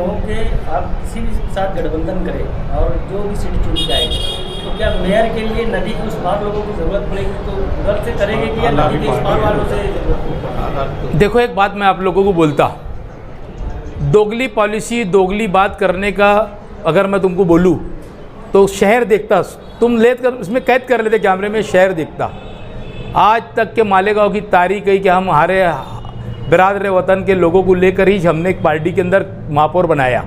हो कि आप किसी भी साथ गठबंधन करें और जो भी सीट चुन जाए, तो क्या मेयर के लिए नदी के उस पार लोगों की ज़रूरत पड़ेगी, तो उधर से करेंगे कि या नदी के इस पार वालों से? देखो, एक बात मैं आप लोगों को बोलता, दोगली पॉलिसी, दोगली बात करने का अगर मैं तुमको बोलूँ तो शहर देखता, तुम लेट कर उसमें कैद कर लेते कैमरे में, शहर देखता। आज तक के मालेगांव की तारीख है कि हम हमारे बिरादर वतन के लोगों को लेकर ही हमने एक पार्टी के अंदर महापौर बनाया।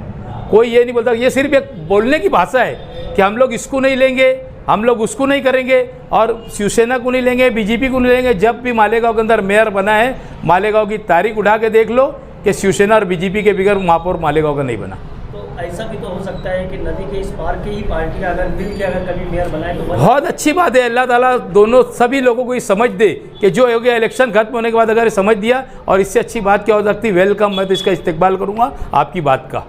कोई ये नहीं बोलता, ये सिर्फ एक बोलने की भाषा है कि हम लोग इसको नहीं लेंगे, हम लोग उसको नहीं करेंगे और शिवसेना को नहीं लेंगे, बीजेपी को नहीं लेंगे। जब भी मालेगांव के अंदर मेयर बना है, मालेगांव की तारीख उठा के देख लो कि शिवसेना और बीजेपी के बगैर महापौर मालेगांव का नहीं बना। तो ऐसा भी तो हो सकता है कि नदी के इस पार की ही पार्टी का अगर मिल के अगर कभी मेयर बनाए तो बहुत अच्छी बात है। अल्लाह ताला दोनों सभी लोगों को ये समझ दे कि जो हो गया इलेक्शन खत्म होने के बाद अगर ये समझ दिया, और इससे अच्छी बात क्या हो सकती, वेलकम। मैं तो इसका इस्तेकबाल करूँगा आपकी बात का।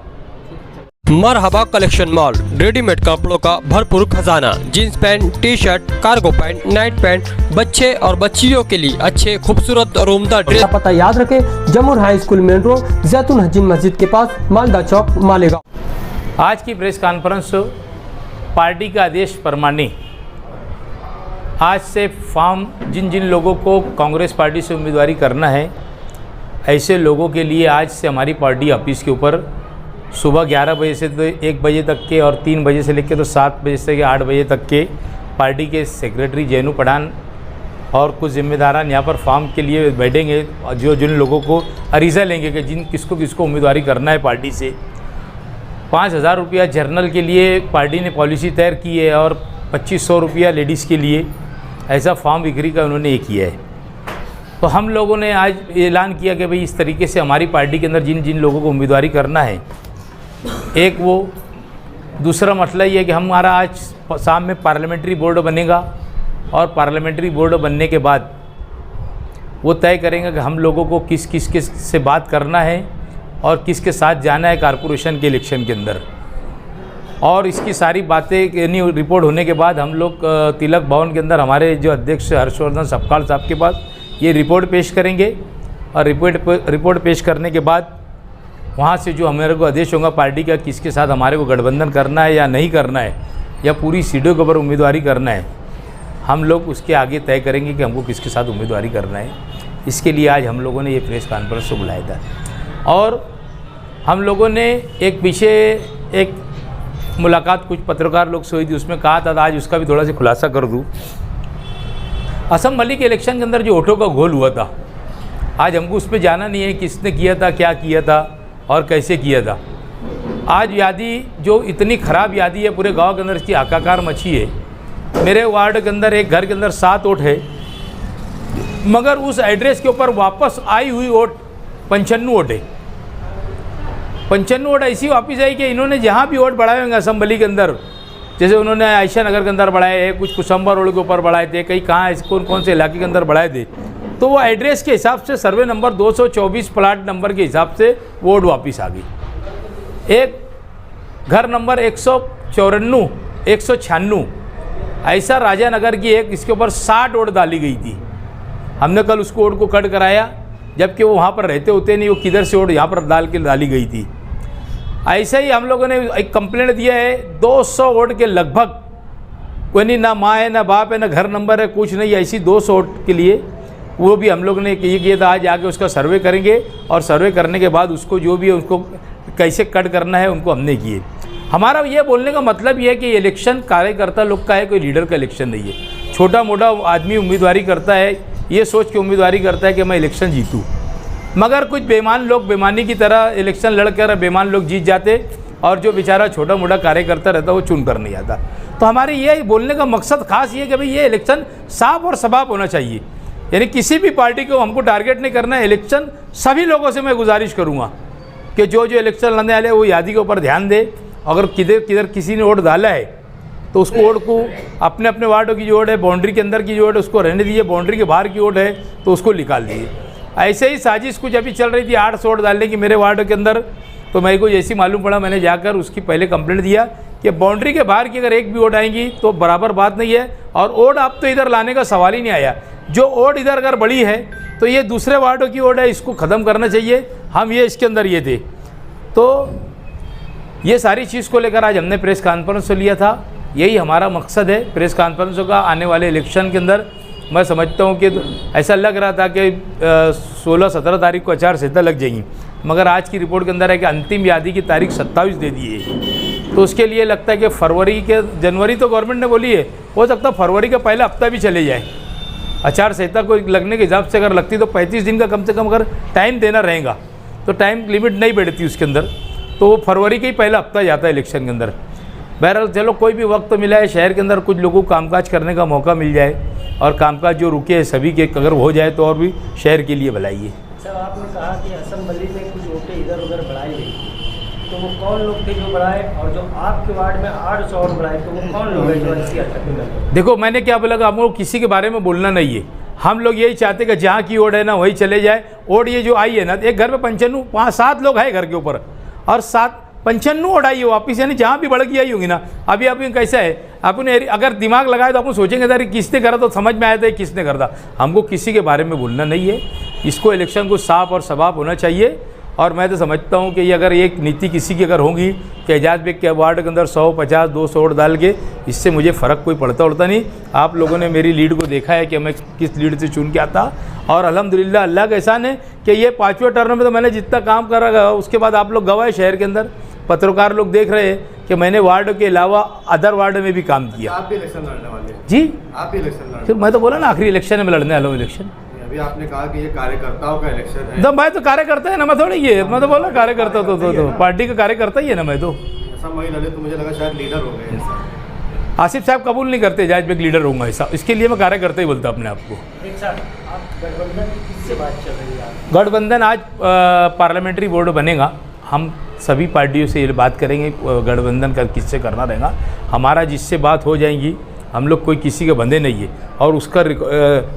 मरहबा कलेक्शन मॉल, रेडीमेड कपड़ों का भरपूर खजाना, jeans pant, T shirt, cargo pant, night pant, बच्चे और बच्चियों के लिए अच्छे खूबसूरत और उम्दा ड्रेस। पता याद रखें, जमुर हाई स्कूल मेन रोड, जैतून हजीन मस्जिद के पास, मालदा चौक, मालेगांव। आज की प्रेस कॉन्फ्रेंस पार्टी का आदेश प्रमाणे आज से फॉर्म जिन जिन लोगों को कांग्रेस पार्टी से उम्मीदवारी करना है, ऐसे लोगों के लिए आज से हमारी पार्टी ऑफिस के ऊपर सुबह 11 बजे से तो 1 बजे तक के और 3 बजे से लेकर तो 7 बजे से 8 बजे तक के पार्टी के सेक्रेटरी जैनू पठान और कुछ जिम्मेदारान यहाँ पर फॉर्म के लिए बैठेंगे, जो जिन लोगों को अरीज़ा लेंगे कि जिन किसको किसको उम्मीदवारी करना है पार्टी से। 5,000 रुपया जर्नल के लिए पार्टी ने पॉलिसी तैयार की है और 2,500 रुपया लेडीज़ के लिए ऐसा फॉर्म बिक्री का उन्होंने ये किया है। तो हम लोगों ने आज ऐलान किया कि भाई इस तरीके से हमारी पार्टी के अंदर जिन जिन लोगों को उम्मीदवारी करना है, एक वो, दूसरा मसला ये है कि हमारा आज शाम में पार्लियामेंट्री बोर्ड बनेगा और पार्लियामेंट्री बोर्ड बनने के बाद वो तय करेंगे कि हम लोगों को किस किस से बात करना है और किसके साथ जाना है कारपोरेशन के इलेक्शन के अंदर। और इसकी सारी बातें यानी रिपोर्ट होने के बाद हम लोग तिलक भवन के अंदर हमारे जो अध्यक्ष हर्षवर्धन सपकाल साहब के पास ये रिपोर्ट पेश करेंगे और रिपोर्ट पेश करने के बाद वहाँ से जो हमारे को आदेश होगा पार्टी का किसके साथ हमारे को गठबंधन करना है या नहीं करना है या पूरी सीटों के ऊपर उम्मीदवारी करना है, हम लोग उसके आगे तय करेंगे कि हमको किसके साथ उम्मीदवारी करना है। इसके लिए आज हम लोगों ने ये प्रेस कॉन्फ्रेंस को बुलाया था और हम लोगों ने एक पीछे एक मुलाकात कुछ पत्रकार लोग से हुई थी, उसमें कहा था, आज उसका भी थोड़ा सा खुलासा कर दूँ। असम मलिक इलेक्शन के अंदर जो वोटों का घोल हुआ था, आज हमको उस पर जाना नहीं है किसने किया था, क्या किया था और कैसे किया था। आज यादी जो इतनी ख़राब यादी है पूरे गांव के अंदर, इसकी हाहाकार मची है। मेरे वार्ड के अंदर एक घर के अंदर 7 वोट है, मगर उस एड्रेस के ऊपर वापस आई हुई वोट 95 वोट है। 95 वोट ऐसी वापस आई कि इन्होंने जहाँ भी वोट बढ़ाए होंगे असम्बली के अंदर, जैसे उन्होंने आयशा नगर के अंदर बढ़ाए हैं, कुछ कुशंबा रोड के ऊपर बढ़ाए थे, कहीं कहाँ कौन कौन से इलाके के अंदर बढ़ाए थे, तो वो एड्रेस के हिसाब से सर्वे नंबर 224 प्लाट नंबर के हिसाब से वोट वापस आ गई। एक घर नंबर 194, 196 ऐसा राजा नगर की एक, इसके ऊपर 60 वोट डाली गई थी। हमने कल उसको वोट को कट कराया, जबकि वो वहाँ पर रहते होते नहीं, वो किधर से वोट यहाँ पर डाली गई थी। ऐसे ही हम लोगों ने एक कंप्लेंट दिया है, 200 वोट के लगभग, कोई नहीं, ना माँ है ना बाप है ना घर नंबर है, कुछ नहीं, ऐसी 200 वोट के लिए वो भी हम लोग ने ये किया था। आज आके उसका सर्वे करेंगे और सर्वे करने के बाद उसको जो भी है उसको कैसे कट करना है उनको हमने किए। हमारा ये बोलने का मतलब ये है कि इलेक्शन कार्यकर्ता लोग का है, कोई लीडर का इलेक्शन नहीं है। छोटा मोटा आदमी उम्मीदवारी करता है, ये सोच के उम्मीदवारी करता है कि मैं इलेक्शन जीतूँ, मगर कुछ बेईमान लोग बेईमानी की तरह इलेक्शन लड़कर बेईमान लोग जीत जाते और जो बेचारा छोटा मोटा कार्यकर्ता रहता वो चुन कर नहीं आता। तो हमारे ये बोलने का मकसद खास ये कि भाई ये इलेक्शन साफ और शफाफ होना चाहिए, यानी किसी भी पार्टी को हमको टारगेट नहीं करना है। इलेक्शन सभी लोगों से मैं गुजारिश करूंगा कि जो जो इलेक्शन लड़ने वाले वो यादी के ऊपर ध्यान दे। अगर किधर किसी ने वोट डाला है तो उसको वोट को अपने अपने वार्डों की जो वोट है, बाउंड्री के अंदर की जो वोट है उसको रहने दीजिए, बाउंड्री के बाहर की वोट है तो उसको निकाल दीजिए। ऐसे ही साजिश कुछ अभी चल रही थी 800 वोट डालने की मेरे वार्ड के अंदर, तो मेरे को जैसी मालूम पड़ा मैंने जाकर उसकी पहले कंप्लेंट दिया कि बाउंड्री के बाहर की अगर एक भी वोट आएंगी तो बराबर बात नहीं है, और वोट आप तो इधर लाने का सवाल ही नहीं आया। जो वोट इधर अगर बड़ी है तो ये दूसरे वार्डों की वोट है, इसको ख़त्म करना चाहिए। हम ये इसके अंदर ये थे। तो ये सारी चीज़ को लेकर आज हमने प्रेस कॉन्फ्रेंस लिया था। यही हमारा मकसद है प्रेस कॉन्फ्रेंस का। आने वाले इलेक्शन के अंदर मैं समझता हूँ कि ऐसा लग रहा था कि 16-17 तारीख को आचार संहिता लग जाएगी, मगर आज की रिपोर्ट के अंदर है कि अंतिम यादी की तारीख 27 दे दी है। तो उसके लिए लगता है कि जनवरी तो गवर्नमेंट ने बोली है, हो सकता है फरवरी का पहला हफ्ता भी चले जाए। आचार संहिता को लगने के हिसाब से अगर लगती तो 35 दिन का कम से कम अगर टाइम देना रहेगा तो टाइम लिमिट नहीं बैठती उसके अंदर, तो वो फरवरी का ही पहला हफ्ता जाता है इलेक्शन के अंदर। बहरहाल चलो कोई भी वक्त मिला है, शहर के अंदर कुछ लोगों को कामकाज करने का मौका मिल जाए और कामकाज जो रुके हैं सभी के अगर हो जाए तो और भी शहर के लिए भलाई है। सर आपने कहा कि असेंबली में कुछ वोटें इधर उधर बढ़ाई गई, तो वो कौन लोग थे जो बढ़ाए, और जो आपके वार्ड में 800 और बढ़ाए तो वो कौन लोग हैं जो ऐसी हरकतें कर रहे हैं? देखो मैंने क्या बोला, हम लोग किसी के बारे में बोलना नहीं है। हम लोग यही चाहते कि जहाँ की ओड है ना वही चले जाए। ओड ये जो आई है ना, एक घर में 55 5-7 लोग हैं घर के ऊपर, और 55 ओड आई है वापिस, यानी जहाँ भी बढ़ गई आई होगी ना। अभी आप कैसा है, आपने अगर दिमाग लगाए तो अपन सोचेंगे अरे किसने करा, तो समझ में आया था किसने करा था। हमको किसी के बारे में बोलना नहीं है। इसको इलेक्शन को साफ और शफाफ होना चाहिए। और मैं तो समझता हूँ कि ये अगर एक नीति किसी की अगर होगी कि एजाज बेग के वार्ड के अंदर 100, 50, 200 वोट डाल के, इससे मुझे फ़र्क कोई पड़ता उड़ता नहीं। आप लोगों ने मेरी लीड को देखा है कि मैं किस लीड से चुन के आता, और अल्हम्दुलिल्लाह अल्लाह का एहसान है कि ये 5वें टर्म में तो मैंने जितना काम करा उसके बाद आप लोग गवाह शहर के अंदर पत्रकार लोग देख रहे हैं कि मैंने वार्ड के अलावा अदर वार्ड में भी काम किया। आप भी इलेक्शन लड़ने वाले हैं? जी आप भी इलेक्शन लड़ने? फिर मैं तो बोला ना आखिरी इलेक्शन में मैं लड़ने वाला हूँ इलेक्शन। अभी आपने कहा कि ये कार्यकर्ताओं का इलेक्शन है। तो मैं तो कार्यकर्ता है ना, मैं थोड़ी ये मैं तो बोला कार्यकर्ता तो पार्टी का कार्यकर्ता ही है ना मैं तो। ऐसा वही लड़े तो मुझे लगा शायद लीडर हो गए ऐसा। आसिफ साहब कबूल नहीं करते एजाज बेग लीडर होऊंगा ऐसा, इसके लिए मैं कार्यकर्ता ही बोलता अपने आप को। एक साथ आप गठबंधन की किससे बात चल रही है? गठबंधन आज पार्लियामेंट्री बोर्ड बनेगा, हम सभी पार्टियों से ये बात करेंगे गठबंधन का किससे करना रहेगा। हमारा जिससे बात हो जाएंगी, हम लोग कोई किसी के बंधे नहीं है, और उसका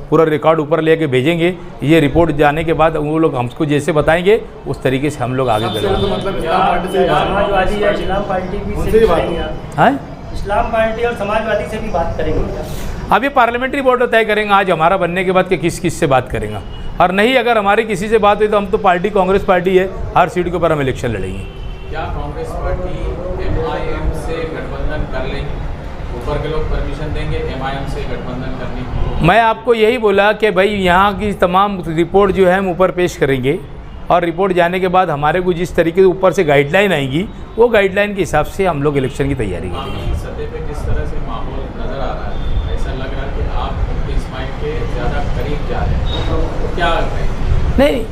पूरा रिकॉर्ड ऊपर लेके भेजेंगे। ये रिपोर्ट जाने के बाद वो लोग हमको जैसे बताएंगे उस तरीके से हम लोग आगे बढ़ेंगे। मतलब इस्लाम पार्टी से समाजवादी या इस्लाम पार्टी भी उनसे भी बात करेंगे? हैं इस्लाम पार्टी और समाजवादी से भी बात करेंगे क्या? अब ये पार्लियामेंट्री बोर्ड तय करेंगे आज हमारा बनने के बाद कि किस से बात करेंगे, और नहीं अगर हमारी किसी से बात हुई तो हम तो पार्टी कांग्रेस पार्टी है, हर सीट के ऊपर हम इलेक्शन लड़ेंगे। क्या कांग्रेस पार्टी MIM से गठबंधन कर लेगी? ऊपर के लोग परमिशन देंगे MIM से गठबंधन करने की? मैं आपको यही बोला कि भाई यहाँ की तमाम रिपोर्ट जो है हम ऊपर पेश करेंगे, और रिपोर्ट जाने के बाद हमारे को जिस तरीके से ऊपर से गाइडलाइन आएगी वो गाइडलाइन के हिसाब से हम लोग इलेक्शन की तैयारी करेंगे। सतह पे जिस तरह से माहौल नज़र आ रहा है, ऐसा लग रहा है कि आप मुफ्ती इस्माइल के ज़्यादा करीब जा रहे हैं, तो क्या करें? नहीं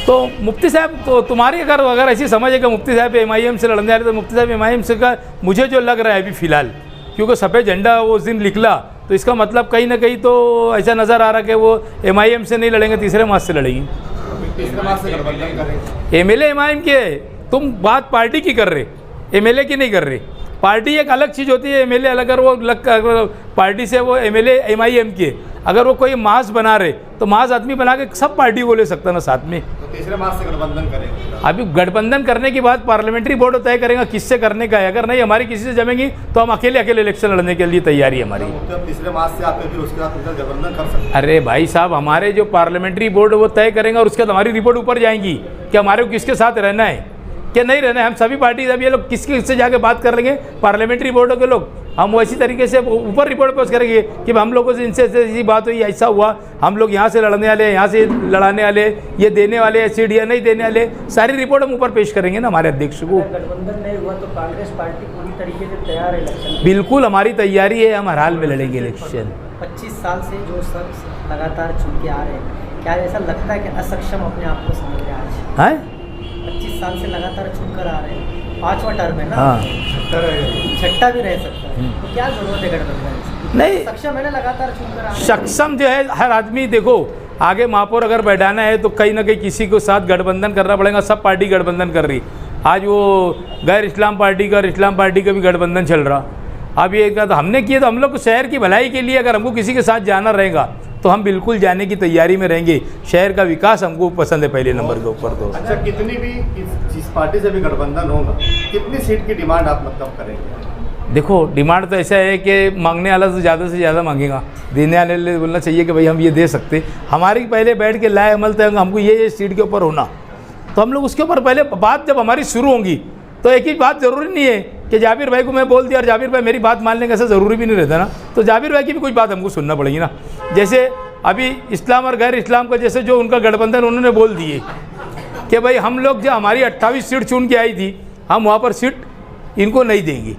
तो मुफ्ती साहब तो तुम्हारी अगर ऐसी समझ है कि मुफ्ती साहब MIM से लड़ने वाले, तो मुफ्ती साहब MIM से का मुझे जो लग रहा है अभी फ़िलहाल, क्योंकि सफ़ेद झंडा वो उस दिन निकला तो इसका मतलब कहीं ना कहीं तो ऐसा नज़र आ रहा है कि वो MIM से नहीं लड़ेंगे, तीसरे मास से लड़ेंगे। तीसरे मास से गठबंधन करेंगे? MLA MIM के तुम बात पार्टी की कर रहे, MLA की नहीं कर रहे। पार्टी एक अलग चीज़ होती है, MLA अगर वो अलग पार्टी से वो MLA MIM के, अगर वो कोई मास बना रहे तो मास आदमी बना के सब पार्टी को ले सकता ना साथ में। तो तीसरे मास से गठबंधन करेंगे? अभी गठबंधन करने के बाद पार्लियामेंट्री बोर्ड तय करेगा किससे करने का है। अगर नहीं हमारी किसी से जमेंगी तो हम अकेले इलेक्शन लड़ने के लिए तैयारी है हमारी। तो तीसरे मास से आकर फिर उसके बाद गठबंधन कर सकते हैं? अरे भाई साहब, हमारे जो पार्लियामेंट्री बोर्ड वो तय करेंगे, और उसके बाद हमारी रिपोर्ट ऊपर जाएंगी कि हमारे को किसके साथ रहना है क्या नहीं रहना है। हम सभी पार्टी अब ये लोग किससे जाके बात कर लेंगे पार्लियामेंट्री बोर्ड के लोग, हम वैसी तरीके से ऊपर रिपोर्ट पेश करेंगे कि हम लोगों से इनसे ऐसी बात हुई, ऐसा हुआ, हम लोग यहाँ से लड़ने वाले, यहाँ से लड़ाने वाले, ये देने वाले, सीढ़ियाँ नहीं देने वाले, सारी रिपोर्ट हम ऊपर पेश करेंगे ना हमारे अध्यक्ष को। गठबंधन नहीं हुआ तो कांग्रेस पार्टी पूरी तरीके से तैयार है इलेक्शन? बिल्कुल हमारी तैयारी है, हम हर हाल में लड़ेंगे इलेक्शन। 25 साल से जो शख्स लगातार चुन के आ रहे हैं, क्या ऐसा लगता है कि असक्षम अपने आप को समझ रहे हैं आज? हैं 25 साल से लगातार चुन कर आ रहे हैं, 5वां टर्म है ना, हाँ 6ठा भी रह सकता है, तो क्या जरूरत है गठबंधन की? नहीं, सक्षम है ना लगातार चुन कर आ रहे हैं। सक्षम जो है हर आदमी, देखो आगे महापौर अगर बैठाना है तो कहीं ना कहीं किसी को साथ गठबंधन करना पड़ेगा। सब पार्टी गठबंधन कर रही, आज वो गैर इस्लाम पार्टी का और इस्लाम पार्टी का भी गठबंधन चल रहा। अब ये क्या तो हमने किया, तो हम लोग शहर की भलाई के लिए अगर हमको किसी के साथ जाना रहेगा तो हम बिल्कुल जाने की तैयारी में रहेंगे। शहर का विकास हमको पसंद है पहले नंबर के ऊपर। तो अच्छा, कितनी भी जिस पार्टी से भी गठबंधन होगा, कितनी सीट की डिमांड आप मतलब करेंगे? देखो डिमांड तो ऐसा है कि मांगने वाला तो ज़्यादा से ज़्यादा मांगेगा, देने वाले बोलना चाहिए कि भाई हम ये दे सकते। हमारी पहले बैठ के लाए अमल तय हमको ये सीट के ऊपर होना, तो हम लोग उसके ऊपर पहले बात जब हमारी शुरू होंगी तो एक ही बात ज़रूरी नहीं है कि जाबिर भाई को मैं बोल दिया और जाबिर भाई मेरी बात मान लेंगे, ऐसा ज़रूरी भी नहीं रहता ना। तो जाबिर भाई की भी कुछ बात हमको सुनना पड़ेगी ना। जैसे अभी इस्लाम और गैर इस्लाम का जैसे जो उनका गठबंधन उन्होंने बोल दिए कि भाई हम लोग जो हमारी 28 सीट चुन के आई थी, हम वहाँ पर सीट इनको नहीं देंगे,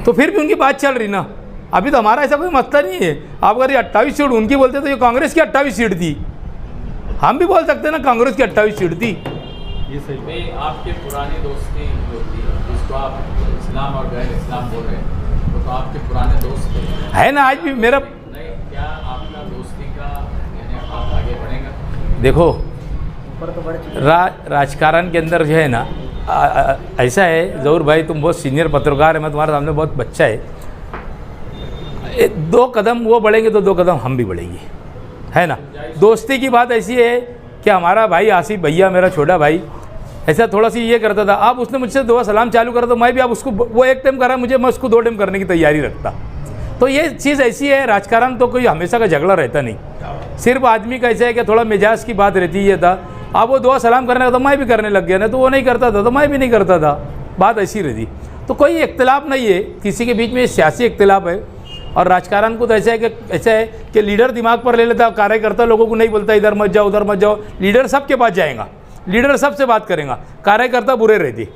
तो फिर भी उनकी बात चल रही ना। अभी तो हमारा ऐसा कोई मसला नहीं है। आप अगर ये 28 सीट उनकी बोलते तो ये कांग्रेस की 28 सीट थी, हम भी बोल सकते हैं ना कांग्रेस की 28 सीट थी। ये सही में आपके पुरानी दोस्ती जो थी, जिसको आप इस्लाम और गैर इस्लाम बोल रहे हैं, वो तो आपके पुराने दोस्त थे, है ना। आज भी मेरा नहीं, क्या आपका दोस्ती का यानी आप आगे बढ़ेंगे? देखो ऊपर तो बढ़ चुके राजकारण के अंदर जो है ना, ऐसा है जहूर भाई, तुम बहुत सीनियर पत्रकार है, मैं तुम्हारे सामने बहुत बच्चा है। 2 कदम वो बढ़ेंगे तो 2 कदम हम भी बढ़ेंगे, है ना। दोस्ती की बात ऐसी है कि हमारा भाई आसिफ भैया, मेरा छोटा भाई, ऐसा थोड़ा सी ये करता था, अब उसने मुझसे दुआ सलाम चालू करा तो मैं भी अब उसको, वो 1 टाइम करा मुझे, मैं उसको 2 टाइम करने की तैयारी रखता। तो ये चीज़ ऐसी है, राजकारण तो कोई हमेशा का झगड़ा रहता नहीं, सिर्फ आदमी का ऐसा है कि थोड़ा मिजाज की बात रहती है। था अब वो दुआ सलाम करने का तो मैं भी करने लग गया ना, तो वो नहीं करता था तो मैं भी नहीं करता था, बात ऐसी रहती। तो कोई इख्तिलाफ नहीं है किसी के बीच में, सियासी इख्तिलाफ है। और राजकारण को तो ऐसा है कि लीडर दिमाग पर ले लेता, कार्यकर्ता लोगों को नहीं बोलता इधर मत जाओ उधर मत जाओ। लीडर सबके पास जाएगा, लीडर सबसे बात करेगा, कार्यकर्ता बुरे रहते।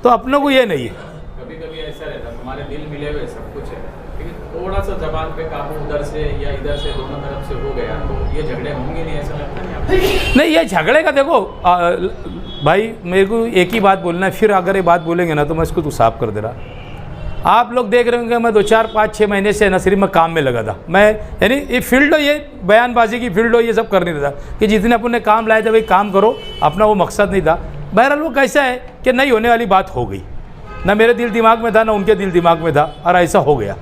तो अपनों को ये नहीं है। कभी कभी ऐसा रहता है तुम्हारे दिल मिले हुए सब कुछ है, लेकिन थोड़ा सा जबान पे काबू उधर से या इधर से, दोनों तरफ से हो गया, तो ये झगड़े होंगे नहीं, ऐसा लगता नहीं आपको? नहीं, ये झगड़े का देखो भाई, मेरे को एक ही बात बोलना है, फिर अगर ये बात बोलेंगे ना तो मैं इसको तो साफ कर दे रहा। आप लोग देख रहे होंगे मैं 2, 4, 5, 6 महीने से ना सिर्फ मैं काम में लगा था। मैं यानी ये फील्ड हो, ये बयानबाजी की फील्ड हो, ये सब कर नहीं रहा कि जितने अपन ने काम लाए थे भाई काम करो, अपना वो मकसद नहीं था। बहरहाल वो कैसा है कि नहीं होने वाली बात हो गई, ना मेरे दिल दिमाग में था ना उनके दिल दिमाग में था, और ऐसा हो गया।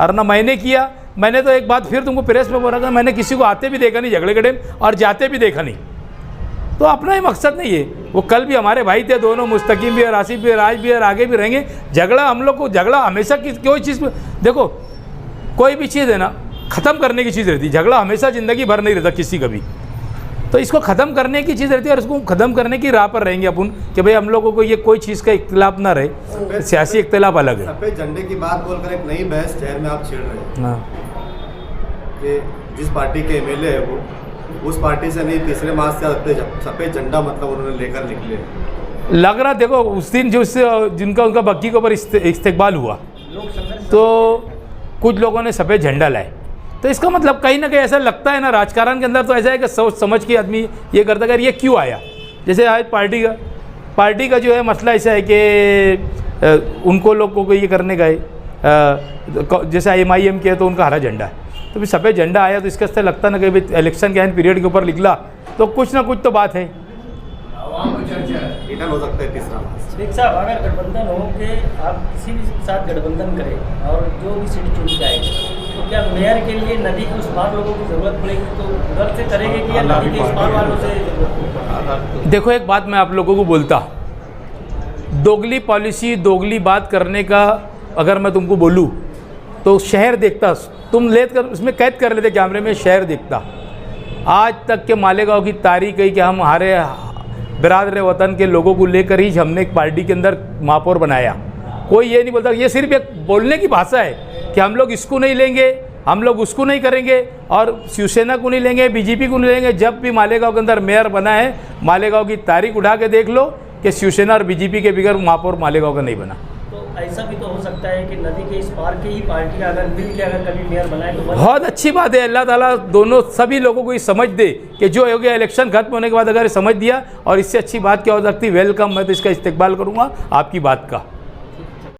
और ना मैंने किया, मैंने तो एक बात फिर तुमको प्रेस में बोला था, मैंने किसी को आते भी देखा नहीं झगड़े के टाइम और जाते भी देखा नहीं। तो अपना ही मकसद नहीं है। वो कल भी हमारे भाई थे दोनों, मुस्तकीम भी और आसिफ भी और आज भी और आगे भी रहेंगे। झगड़ा हम लोग को, झगड़ा हमेशा कोई चीज़ में देखो, कोई भी चीज़ है ना ख़त्म करने की चीज़ रहती है, झगड़ा हमेशा ज़िंदगी भर नहीं रहता किसी का भी। तो इसको ख़त्म करने की चीज़ रहती है और इसको ख़त्म करने की राह पर रहेंगे अपन कि भाई हम लोगों को ये कोई चीज़ का इख्तिलाफ ना रहे, सियासी इख्तिलाफ अलग है। सफ़ेद झंडे की बात बोलकर एक नई बहस शहर में आप छेड़ रहे हैं। हाँ, कि जिस पार्टी के एमएलए है वो उस पार्टी से नहीं, तीसरे मास से सफ़ेद झंडा मतलब उन्होंने लेकर निकले। लग रहा देखो उस दिन जो जिनका उनका बग्गी के ऊपर इस्तेकबाल हुआ तो कुछ लोगों ने सफ़ेद झंडा लाए, तो इसका मतलब कहीं ना कहीं ऐसा लगता है ना, राजकारण के अंदर तो ऐसा है कि सोच समझ के आदमी ये करता है कि ये क्यों आया। जैसे आज पार्टी का जो है मसला ऐसा है कि उनको लोगों को ये करने का है, जैसे MIM के है तो उनका हरा झंडा है, तो भी सफ़ेद झंडा आया तो इसका लगता ना कि इलेक्शन के एंड पीरियड के ऊपर निकला तो कुछ ना कुछ तो बात है। रिटर्न हो सकता है तीसरा मास। शेख साहब, अगर गठबंधन हो कि आप किसी भी के साथ गठबंधन करें और जो भी सीट चुन के आए, तो क्या मेयर के लिए नदी के उस पार लोगों की ज़रूरत पड़ेगी तो उधर से करेंगे कि या नदी के इस पार वालों से? देखो एक बात मैं आप लोगों को बोलता, दोगली पॉलिसी दोगली बात करने का अगर मैं तुमको बोलूँ तो शहर देखता, तुम ले कर उसमें कैद कर लेते कैमरे में, शहर देखता। आज तक के मालेगांव की तारीख है कि हम हमारे बिरादर वतन के लोगों को लेकर ही हमने एक पार्टी के अंदर महापौर बनाया। कोई ये नहीं बोलता, ये सिर्फ एक बोलने की भाषा है कि हम लोग इसको नहीं लेंगे, हम लोग उसको नहीं करेंगे और शिवसेना को नहीं लेंगे, बीजेपी को नहीं लेंगे। जब भी मालेगांव के अंदर मेयर बना है, मालेगांव की तारीख उठा के देख लो कि शिवसेना और बीजेपी के बगैर महापौर मालेगांव का नहीं बना। तो ऐसा भी तो हो सकता है कि नदी के इस पार की ही पार्टी का अगर मिल के अगर कभी मेयर बनाए तो बहुत अच्छी बात है। अल्लाह ताला दोनों सभी लोगों को ये समझ दे कि जो हो गया इलेक्शन खत्म होने के बाद अगर समझ दिया, और इससे अच्छी बात क्या हो सकती, वेलकम, मैं तो इसका इस्तेकबाल करूँगा आपकी बात का।